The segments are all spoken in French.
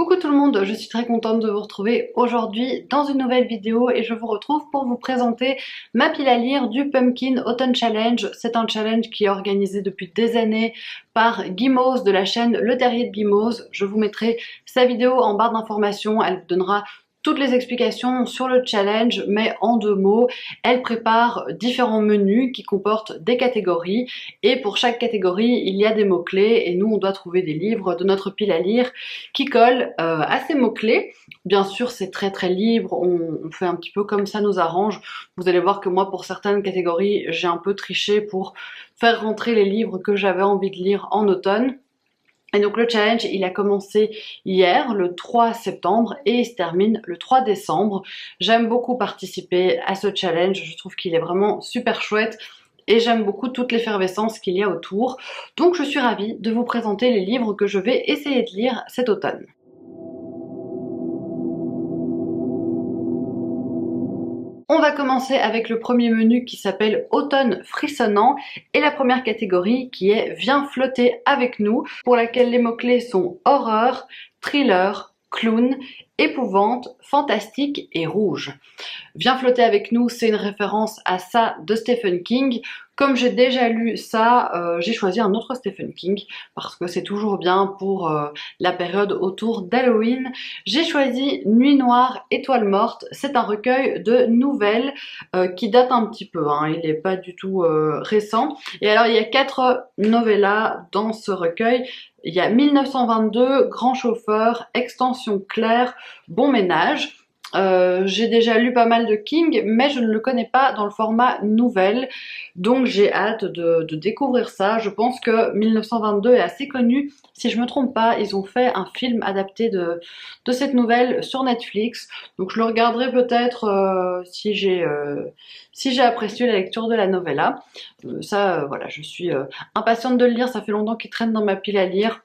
Coucou tout le monde, je suis très contente de vous retrouver aujourd'hui dans une nouvelle vidéo et je vous retrouve pour vous présenter ma pile à lire du Pumpkin Autumn Challenge. C'est un challenge qui est organisé depuis des années par Guimauze de la chaîne Le Terrier de Guimauze. Je vous mettrai sa vidéo en barre d'informations, elle vous donnera toutes les explications sur le challenge, mais en 2 mots, elle prépare différents menus qui comportent des catégories et pour chaque catégorie, il y a des mots-clés et nous, on doit trouver des livres de notre pile à lire qui collent à ces mots-clés. Bien sûr, c'est très libre, on fait un petit peu comme ça nous arrange. Vous allez voir que moi, pour certaines catégories, j'ai un peu triché pour faire rentrer les livres que j'avais envie de lire en automne. Et donc le challenge, il a commencé hier, le 3 septembre, et il se termine le 3 décembre. J'aime beaucoup participer à ce challenge, je trouve qu'il est vraiment super chouette, et j'aime beaucoup toute l'effervescence qu'il y a autour. Donc je suis ravie de vous présenter les livres que je vais essayer de lire cet automne. On va commencer avec le premier menu qui s'appelle Automne frissonnant et la première catégorie qui est Viens flotter avec nous, pour laquelle les mots-clés sont horreur, thriller, clown, épouvante, fantastique et rouge. Viens flotter avec nous, c'est une référence à ça de Stephen King. Comme j'ai déjà lu ça, j'ai choisi un autre Stephen King parce que c'est toujours bien pour la période autour d'Halloween. J'ai choisi Nuit noire, étoile morte. C'est un recueil de nouvelles qui date un petit peu, hein. Il n'est pas du tout récent. Et alors il y a 4 novellas dans ce recueil. Il y a 1922, Grand chauffeur, Extension claire, Bon ménage. J'ai déjà lu pas mal de King, mais je ne le connais pas dans le format nouvelle, donc j'ai hâte de découvrir ça. Je pense que 1922 est assez connu. Si je me trompe pas, ils ont fait un film adapté de cette nouvelle sur Netflix, donc je le regarderai peut-être si j'ai apprécié la lecture de la novella. Voilà, je suis impatiente de le lire, ça fait longtemps qu'il traîne dans ma pile à lire.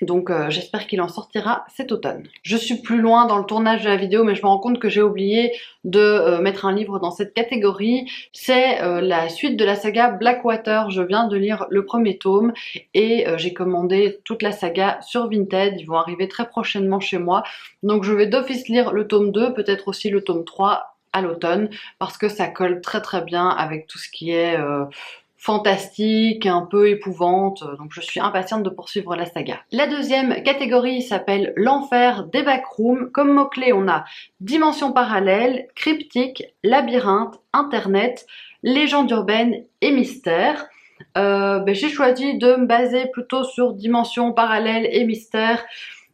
Donc j'espère qu'il en sortira cet automne. Je suis plus loin dans le tournage de la vidéo, mais je me rends compte que j'ai oublié de mettre un livre dans cette catégorie. C'est la suite de la saga Blackwater. Je viens de lire le premier tome et j'ai commandé toute la saga sur Vinted. Ils vont arriver très prochainement chez moi. Donc je vais d'office lire le tome 2, peut-être aussi le tome 3 à l'automne, parce que ça colle très bien avec tout ce qui est fantastique, un peu épouvante, donc je suis impatiente de poursuivre la saga. La deuxième catégorie s'appelle l'enfer des backrooms. Comme mots-clés, on a dimension parallèle, cryptique, labyrinthe, internet, légende urbaine et mystère. J'ai choisi de me baser plutôt sur dimension parallèle et mystère.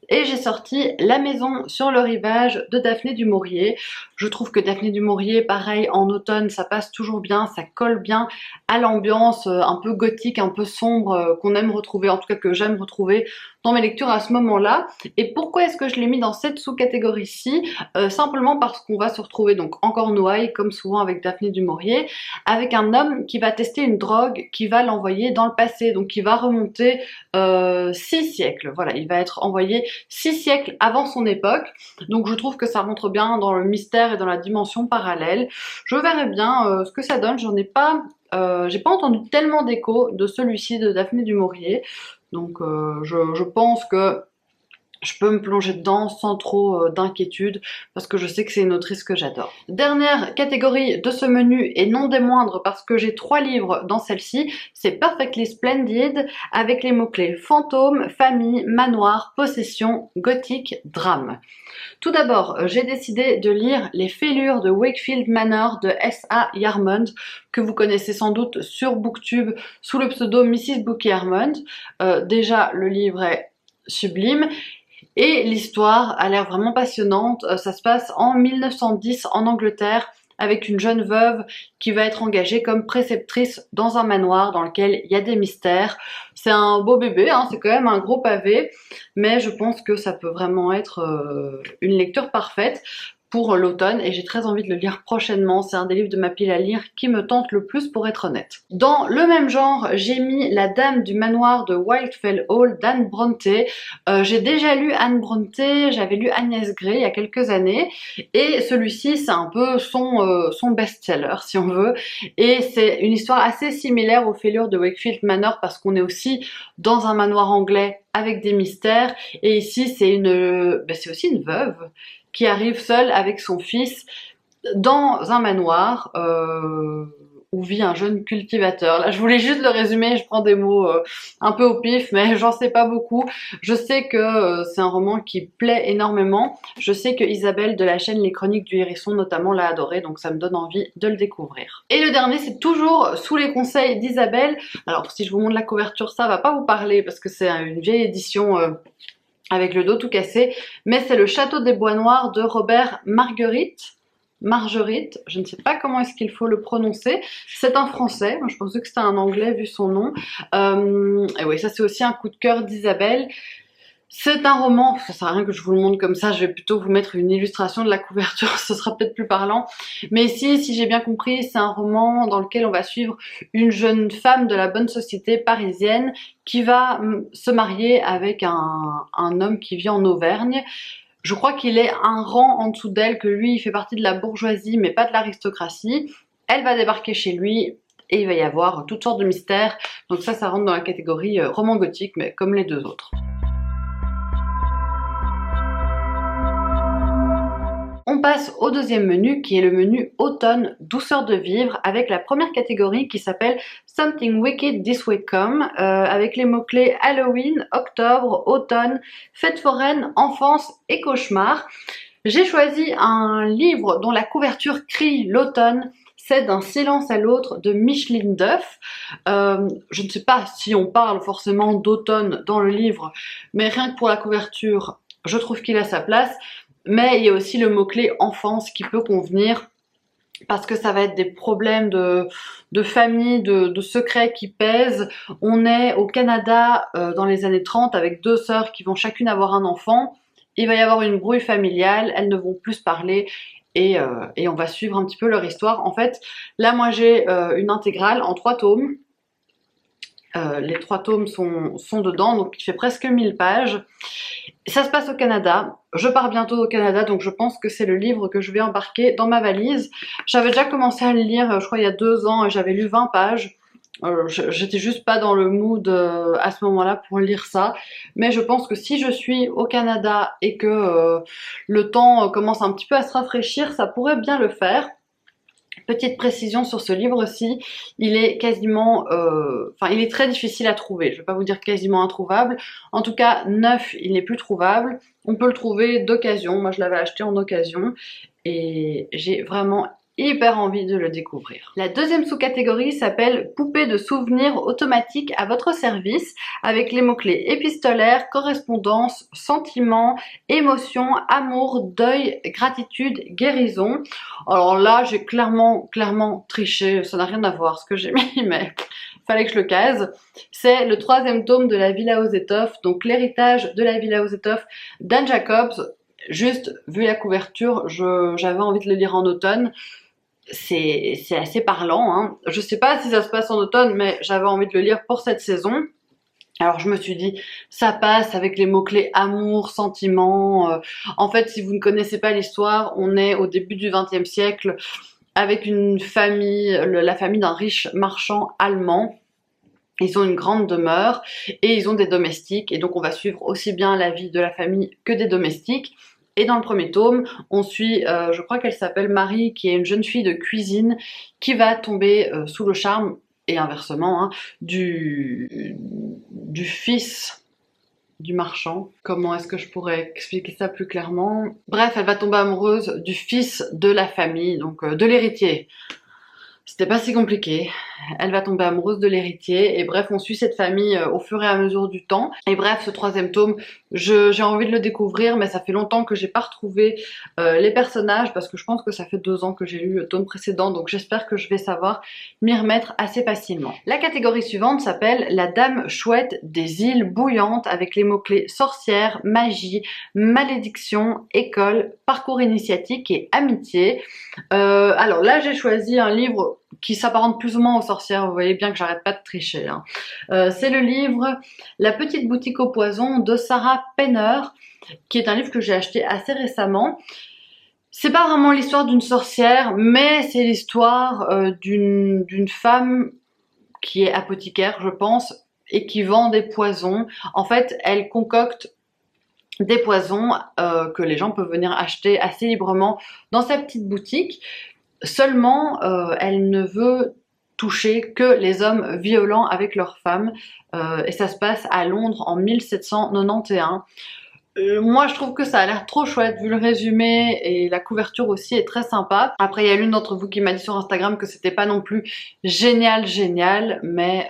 Et j'ai sorti La maison sur le rivage de Daphné du Maurier. Je trouve que Daphné du Maurier, pareil, en automne, ça passe toujours bien, ça colle bien à l'ambiance un peu gothique, un peu sombre qu'on aime retrouver, en tout cas que j'aime retrouver dans mes lectures à ce moment-là. Et pourquoi est-ce que je l'ai mis dans cette sous-catégorie-ci? Simplement parce qu'on va se retrouver donc en Cornouailles, comme souvent avec Daphné du Maurier, avec un homme qui va tester une drogue qui va l'envoyer dans le passé, donc qui va remonter 6 siècles. Voilà, il va être envoyé 6 siècles avant son époque, donc je trouve que ça rentre bien dans le mystère et dans la dimension parallèle. Je verrai bien ce que ça donne. J'ai pas entendu tellement d'échos de celui-ci de Daphné du Maurier, donc je pense que je peux me plonger dedans sans trop d'inquiétude parce que je sais que c'est une autrice que j'adore. Dernière catégorie de ce menu et non des moindres parce que j'ai 3 livres dans celle-ci, c'est Perfectly Splendid avec les mots-clés fantôme, famille, manoir, possession, gothique, drame. Tout d'abord, j'ai décidé de lire Les Fêlures de Wakefield Manor de S.A. Yarmond, que vous connaissez sans doute sur Booktube sous le pseudo Mrs. Bookie Yarmond. Déjà, le livre est sublime. Et l'histoire a l'air vraiment passionnante. Ça se passe en 1910 en Angleterre avec une jeune veuve qui va être engagée comme préceptrice dans un manoir dans lequel il y a des mystères. C'est un beau bébé, hein, c'est quand même un gros pavé, mais je pense que ça peut vraiment être une lecture parfaite. pour l'automne et j'ai très envie de le lire prochainement. C'est un des livres de ma pile à lire qui me tente le plus pour être honnête. Dans le même genre, j'ai mis La Dame du Manoir de Wildfell Hall d'Anne Brontë. J'ai déjà lu Anne Brontë, j'avais lu Agnès Grey il y a quelques années et celui-ci c'est un peu son best-seller si on veut et c'est une histoire assez similaire aux Fêlures de Wakefield Manor parce qu'on est aussi dans un manoir anglais avec des mystères et ici c'est c'est aussi une veuve qui arrive seule avec son fils dans un manoir où vit un jeune cultivateur. Là, je voulais juste le résumer, je prends des mots un peu au pif, mais j'en sais pas beaucoup. Je sais que c'est un roman qui plaît énormément. Je sais que Isabelle de la chaîne Les Chroniques du Hérisson notamment l'a adoré, donc ça me donne envie de le découvrir. Et le dernier, c'est toujours sous les conseils d'Isabelle. Alors, si je vous montre la couverture, ça va pas vous parler parce que c'est une vieille édition avec le dos tout cassé, mais c'est Le Château des Bois Noirs de Robert Marguerite, je ne sais pas comment est-ce qu'il faut le prononcer, c'est un français, moi je pensais que c'était un anglais vu son nom, et oui ça c'est aussi un coup de cœur d'Isabelle. C'est un roman, ça sert à rien que je vous le montre comme ça, je vais plutôt vous mettre une illustration de la couverture, ce sera peut-être plus parlant. Mais ici, si j'ai bien compris, c'est un roman dans lequel on va suivre une jeune femme de la bonne société parisienne qui va se marier avec un homme qui vit en Auvergne. Je crois qu'il est un rang en dessous d'elle, que lui il fait partie de la bourgeoisie mais pas de l'aristocratie. Elle va débarquer chez lui et il va y avoir toutes sortes de mystères. Donc ça rentre dans la catégorie roman gothique mais comme les deux autres. On passe au deuxième menu qui est le menu automne, douceur de vivre avec la première catégorie qui s'appelle Something Wicked This Way Come avec les mots-clés Halloween, octobre, automne, fête foraine, enfance et cauchemar. J'ai choisi un livre dont la couverture crie l'automne. C'est D'un silence à l'autre de Micheline Duff. Je ne sais pas si on parle forcément d'automne dans le livre, mais rien que pour la couverture, je trouve qu'il a sa place. Mais il y a aussi le mot-clé enfance qui peut convenir parce que ça va être des problèmes de famille, de secrets qui pèsent. On est au Canada dans les années 30 avec deux sœurs qui vont chacune avoir un enfant. Il va y avoir une brouille familiale, elles ne vont plus se parler et on va suivre un petit peu leur histoire. En fait, là moi j'ai une intégrale en 3 tomes. Les 3 tomes sont dedans, donc il fait presque 1000 pages. Ça se passe au Canada, je pars bientôt au Canada, donc je pense que c'est le livre que je vais embarquer dans ma valise. J'avais déjà commencé à le lire, je crois il y a 2 ans, et j'avais lu 20 pages. J'étais juste pas dans le mood à ce moment-là pour lire ça, mais je pense que si je suis au Canada et que le temps commence un petit peu à se rafraîchir, ça pourrait bien le faire. Petite précision sur ce livre-ci, il est quasiment, il est très difficile à trouver. Je ne vais pas vous dire quasiment introuvable. En tout cas, neuf, il n'est plus trouvable. On peut le trouver d'occasion. Moi, je l'avais acheté en occasion et j'ai vraiment hyper envie de le découvrir. La deuxième sous-catégorie s'appelle Poupée de souvenirs automatique à votre service avec les mots-clés épistolaire, correspondance, sentiment, émotion, amour, deuil, gratitude, guérison. Alors là, j'ai clairement triché, ça n'a rien à voir ce que j'ai mis, mais fallait que je le case. C'est le 3e tome de la Villa aux Étoffes, donc l'héritage de la Villa aux Étoffes d'Anne Jacobs. Juste, vu la couverture, j'avais envie de le lire en automne. C'est assez parlant, hein. Je sais pas si ça se passe en automne, mais j'avais envie de le lire pour cette saison. Alors je me suis dit, ça passe avec les mots-clés amour, sentiment. En fait, si vous ne connaissez pas l'histoire, on est au début du XXe siècle avec une famille, la famille d'un riche marchand allemand. Ils ont une grande demeure et ils ont des domestiques. Et donc on va suivre aussi bien la vie de la famille que des domestiques. Et dans le premier tome, on suit, je crois qu'elle s'appelle Marie, qui est une jeune fille de cuisine, qui va tomber sous le charme, et inversement, hein, du fils du marchand. Comment est-ce que je pourrais expliquer ça plus clairement? Bref, elle va tomber amoureuse du fils de la famille, donc de l'héritier. C'était pas si compliqué. elle va tomber amoureuse de l'héritier, et bref, on suit cette famille au fur et à mesure du temps. Et bref, ce troisième tome, j'ai envie de le découvrir, mais ça fait longtemps que j'ai pas retrouvé les personnages, parce que je pense que ça fait 2 ans que j'ai lu le tome précédent, donc j'espère que je vais savoir m'y remettre assez facilement. La catégorie suivante s'appelle La Dame Chouette des îles bouillantes, avec les mots-clés sorcière, magie, malédiction, école, parcours initiatique et amitié. Alors là, j'ai choisi un livre qui s'apparente plus ou moins aux sorcières, vous voyez bien que j'arrête pas de tricher, hein. C'est le livre La Petite Boutique au Poison de Sarah Penner, qui est un livre que j'ai acheté assez récemment. C'est pas vraiment l'histoire d'une sorcière, mais c'est l'histoire d'une femme qui est apothicaire, je pense, et qui vend des poisons. En fait, elle concocte des poisons que les gens peuvent venir acheter assez librement dans sa petite boutique. Seulement, elle ne veut toucher que les hommes violents avec leurs femmes, et ça se passe à Londres en 1791. Moi je trouve que ça a l'air trop chouette vu le résumé, et la couverture aussi est très sympa. Après il y a l'une d'entre vous qui m'a dit sur Instagram que c'était pas non plus génial, mais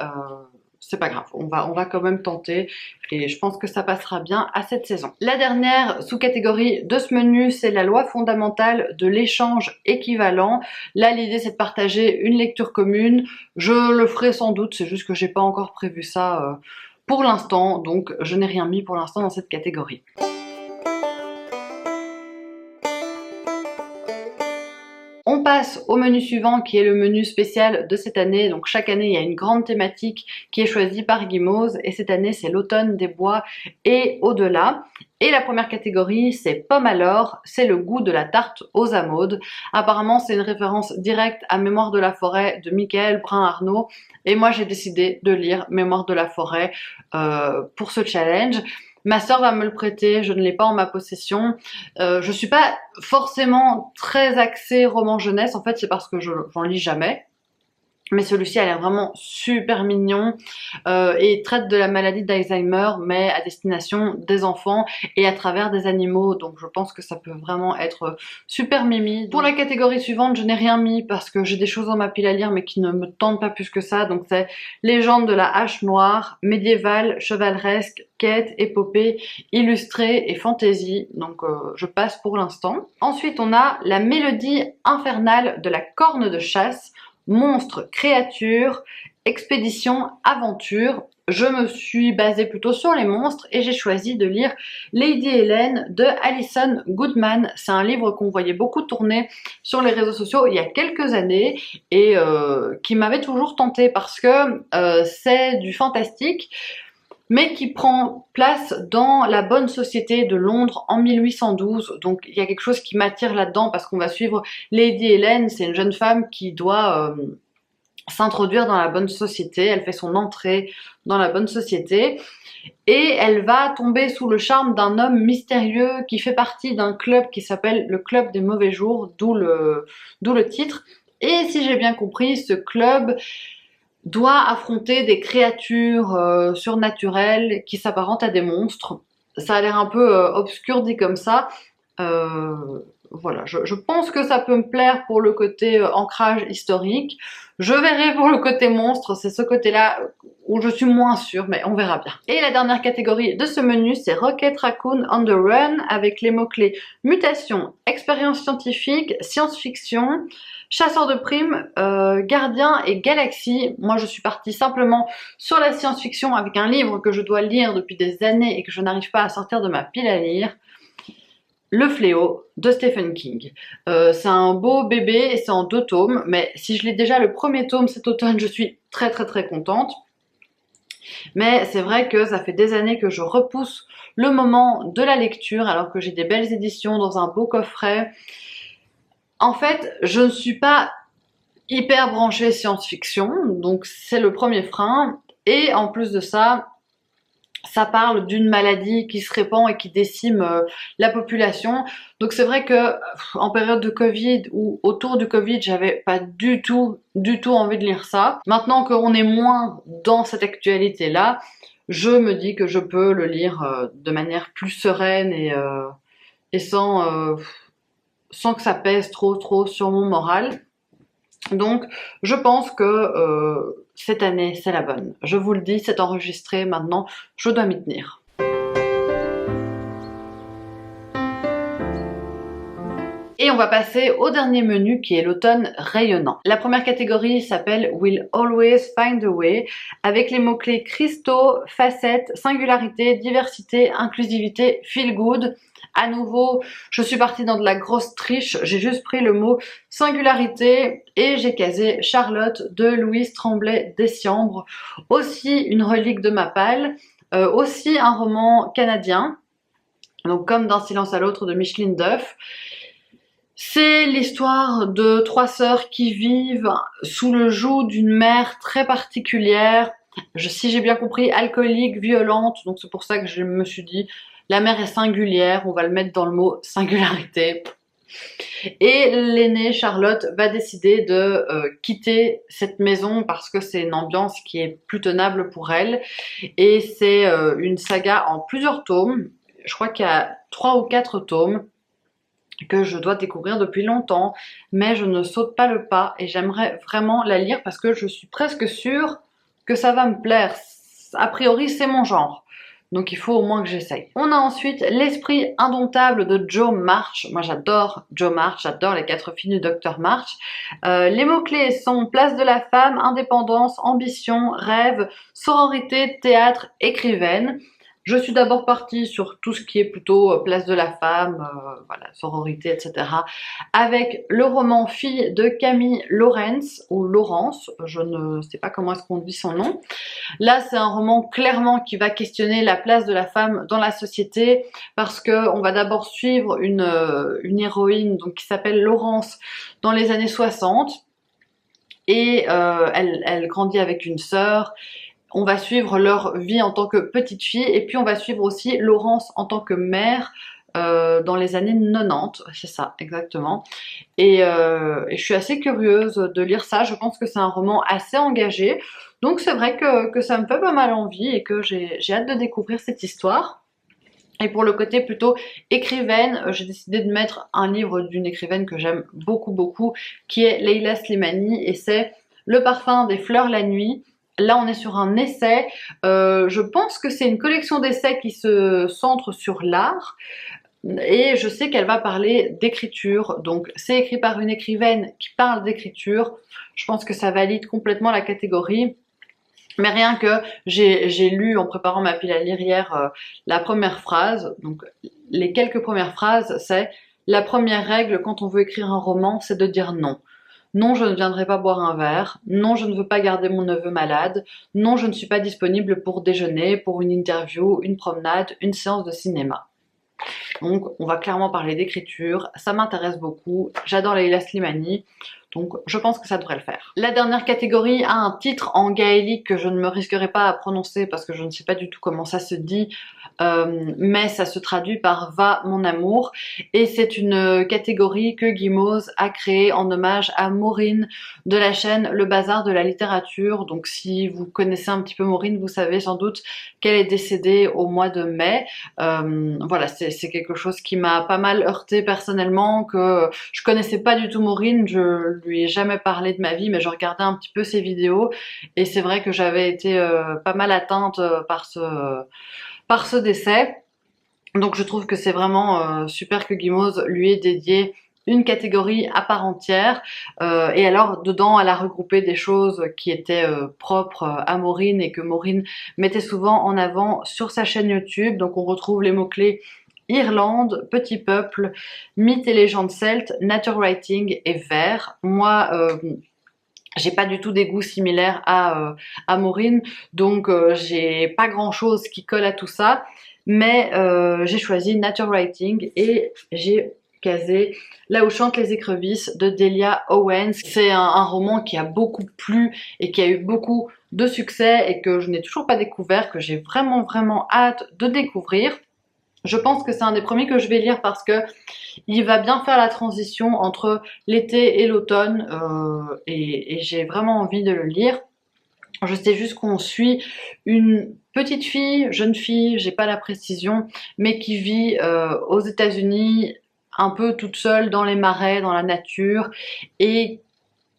c'est pas grave, on va quand même tenter, et je pense que ça passera bien à cette saison. La dernière sous-catégorie de ce menu, c'est la loi fondamentale de l'échange équivalent. Là l'idée c'est de partager une lecture commune, je le ferai sans doute, c'est juste que j'ai pas encore prévu ça pour l'instant, donc je n'ai rien mis pour l'instant dans cette catégorie. On passe au menu suivant qui est le menu spécial de cette année. Donc chaque année il y a une grande thématique qui est choisie par Gimoz, et cette année c'est l'automne des bois et au-delà. Et la première catégorie c'est Pomme à l'or, c'est le goût de la tarte aux amandes. Apparemment c'est une référence directe à Mémoire de la forêt de Michael Brun-Arnaud, et moi j'ai décidé de lire Mémoire de la forêt pour ce challenge. Ma sœur va me le prêter, je ne l'ai pas en ma possession. Je suis pas forcément très axée roman jeunesse, en fait c'est parce que j'en lis jamais. Mais celui-ci a l'air vraiment super mignon et traite de la maladie d'Alzheimer, mais à destination des enfants et à travers des animaux, donc je pense que ça peut vraiment être super mimi. Pour la catégorie suivante, je n'ai rien mis parce que j'ai des choses dans ma pile à lire mais qui ne me tentent pas plus que ça, donc c'est Légende de la hache noire, médiévale, chevaleresque, quête, épopée, illustrée et fantaisie, donc je passe pour l'instant. Ensuite on a La Mélodie infernale de la corne de chasse, monstres, créatures, expédition, aventure. Je me suis basée plutôt sur les monstres et j'ai choisi de lire Lady Helen de Alison Goodman. C'est un livre qu'on voyait beaucoup tourner sur les réseaux sociaux il y a quelques années et qui m'avait toujours tenté parce que c'est du fantastique, mais qui prend place dans la bonne société de Londres en 1812. Donc il y a quelque chose qui m'attire là-dedans parce qu'on va suivre Lady Helen, c'est une jeune femme qui doit s'introduire dans la bonne société, elle fait son entrée dans la bonne société et elle va tomber sous le charme d'un homme mystérieux qui fait partie d'un club qui s'appelle le Club des Mauvais Jours, d'où le titre. Et si j'ai bien compris, ce club doit affronter des créatures surnaturelles qui s'apparentent à des monstres. Ça a l'air un peu obscur dit comme ça. Voilà, je pense que ça peut me plaire pour le côté ancrage historique. Je verrai pour le côté monstre, c'est ce côté-là où je suis moins sûre, mais on verra bien. Et la dernière catégorie de ce menu, c'est Rocket Raccoon on the Run, avec les mots-clés mutation, expérience scientifique, science-fiction, chasseur de primes, gardien et galaxie. Moi je suis partie simplement sur la science-fiction avec un livre que je dois lire depuis des années et que je n'arrive pas à sortir de ma pile à lire. Le Fléau de Stephen King. C'est un beau bébé et c'est en 2 tomes, mais si je lis déjà le premier tome cet automne, je suis très contente. Mais c'est vrai que ça fait des années que je repousse le moment de la lecture alors que j'ai des belles éditions dans un beau coffret. En fait, je ne suis pas hyper branchée science-fiction, donc c'est le premier frein. Et en plus de ça, ça parle d'une maladie qui se répand et qui décime la population. Donc c'est vrai que en période de Covid ou autour du Covid, j'avais pas du tout envie de lire ça. Maintenant qu'on est moins dans cette actualité-là, je me dis que je peux le lire de manière plus sereine et sans que ça pèse trop sur mon moral. Donc je pense que cette année c'est la bonne. Je vous le dis, c'est enregistré maintenant, je dois m'y tenir. Et on va passer au dernier menu qui est l'automne rayonnant. La première catégorie s'appelle We'll Always Find a Way, avec les mots-clés cristaux, facettes, singularité, diversité, inclusivité, feel good. À nouveau, je suis partie dans de la grosse triche, j'ai juste pris le mot singularité et j'ai casé Charlotte de Louise Tremblay Dessiambre, aussi une relique de ma palle, aussi un roman canadien, donc comme D'un silence à l'autre de Micheline Duff. C'est l'histoire de trois sœurs qui vivent sous le joug d'une mère très particulière, si j'ai bien compris, alcoolique, violente, donc c'est pour ça que je me suis dit, la mère est singulière, on va le mettre dans le mot singularité. Et l'aînée Charlotte va décider de quitter cette maison parce que c'est une ambiance qui est plus tenable pour elle. Et c'est une saga en plusieurs tomes, je crois qu'il y a 3 ou 4 tomes, que je dois découvrir depuis longtemps, mais je ne saute pas le pas et j'aimerais vraiment la lire parce que je suis presque sûre que ça va me plaire. A priori, c'est mon genre. Donc il faut au moins que j'essaye. On a ensuite L'esprit indomptable de Jo March. Moi j'adore Jo March, j'adore les 4 filles du Dr March. Les mots-clés sont place de la femme, indépendance, ambition, rêve, sororité, théâtre, écrivaine. Je suis d'abord partie sur tout ce qui est plutôt place de la femme, voilà, sororité, etc. Avec le roman Fille de Camille Laurens, ou Laurence, je ne sais pas comment est-ce qu'on dit son nom. Là, c'est un roman clairement qui va questionner la place de la femme dans la société, parce qu'on va d'abord suivre une héroïne donc, qui s'appelle Laurence dans les années 60, et elle grandit avec une sœur. On va suivre leur vie en tant que petite fille et puis on va suivre aussi Laurence en tant que mère dans les années 90, c'est ça exactement. Et je suis assez curieuse de lire ça, je pense que c'est un roman assez engagé, donc c'est vrai que ça me fait pas mal envie et que j'ai hâte de découvrir cette histoire. Et pour le côté plutôt écrivaine, j'ai décidé de mettre un livre d'une écrivaine que j'aime beaucoup beaucoup, qui est Leila Slimani, et c'est Le parfum des fleurs la nuit. Là, on est sur un essai. Je pense que c'est une collection d'essais qui se centre sur l'art. Et je sais qu'elle va parler d'écriture. Donc, c'est écrit par une écrivaine qui parle d'écriture. Je pense que ça valide complètement la catégorie. Mais rien que j'ai lu en préparant ma pile à lire hier la première phrase. Donc, les quelques premières phrases, c'est la première règle quand on veut écrire un roman, c'est de dire non. Non, je ne viendrai pas boire un verre. Non, je ne veux pas garder mon neveu malade. Non, je ne suis pas disponible pour déjeuner, pour une interview, une promenade, une séance de cinéma. Donc, on va clairement parler d'écriture. Ça m'intéresse beaucoup. J'adore Leila Slimani. Donc, je pense que ça devrait le faire. La dernière catégorie a un titre en gaélique que je ne me risquerai pas à prononcer parce que je ne sais pas du tout comment ça se dit. Mais ça se traduit par Va mon amour, et c'est une catégorie que Guimauze a créée en hommage à Maureen de la chaîne Le Bazar de la littérature. Donc si vous connaissez un petit peu Maureen, vous savez sans doute qu'elle est décédée au mois de mai. Voilà, c'est quelque chose qui m'a pas mal heurtée personnellement, que je connaissais pas du tout Maureen, je lui ai jamais parlé de ma vie, mais je regardais un petit peu ses vidéos et c'est vrai que j'avais été pas mal atteinte par ce décès. Donc je trouve que c'est vraiment super que Guimauze lui ait dédié une catégorie à part entière. Et alors dedans elle a regroupé des choses qui étaient propres à Maureen et que Maureen mettait souvent en avant sur sa chaîne YouTube. Donc on retrouve les mots-clés Irlande, Petit Peuple, Mythes et légendes celtes, Nature Writing et Vers. Moi, j'ai pas du tout des goûts similaires à Maureen, donc j'ai pas grand chose qui colle à tout ça, mais j'ai choisi Nature Writing et j'ai casé Là où chantent les écrevisses de Delia Owens. C'est un roman qui a beaucoup plu et qui a eu beaucoup de succès et que je n'ai toujours pas découvert, que j'ai vraiment hâte de découvrir. Je pense que c'est un des premiers que je vais lire parce que il va bien faire la transition entre l'été et l'automne et j'ai vraiment envie de le lire. Je sais juste qu'on suit une petite fille, jeune fille, j'ai pas la précision, mais qui vit aux États-Unis un peu toute seule dans les marais, dans la nature, et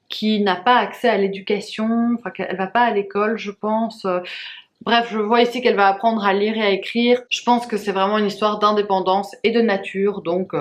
qui n'a pas accès à l'éducation, enfin qu'elle va pas à l'école, je pense. Bref, je vois ici qu'elle va apprendre à lire et à écrire. Je pense que c'est vraiment une histoire d'indépendance et de nature, donc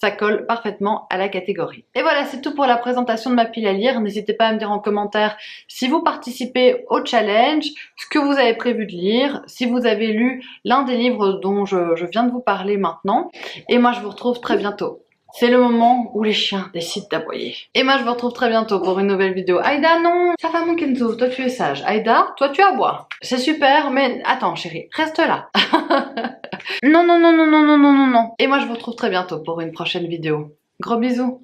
ça colle parfaitement à la catégorie. Et voilà, c'est tout pour la présentation de ma pile à lire. N'hésitez pas à me dire en commentaire si vous participez au challenge, ce que vous avez prévu de lire, si vous avez lu l'un des livres dont je viens de vous parler maintenant. Et moi, je vous retrouve très bientôt. C'est le moment où les chiens décident d'aboyer. Et moi, je vous retrouve très bientôt pour une nouvelle vidéo. Aïda, non! Ça va, mon Kenzo, toi tu es sage. Aïda, toi tu aboies. C'est super, mais attends, chérie, reste là. Non, non, non, non, non, non, non, non, non. Et moi, je vous retrouve très bientôt pour une prochaine vidéo. Gros bisous.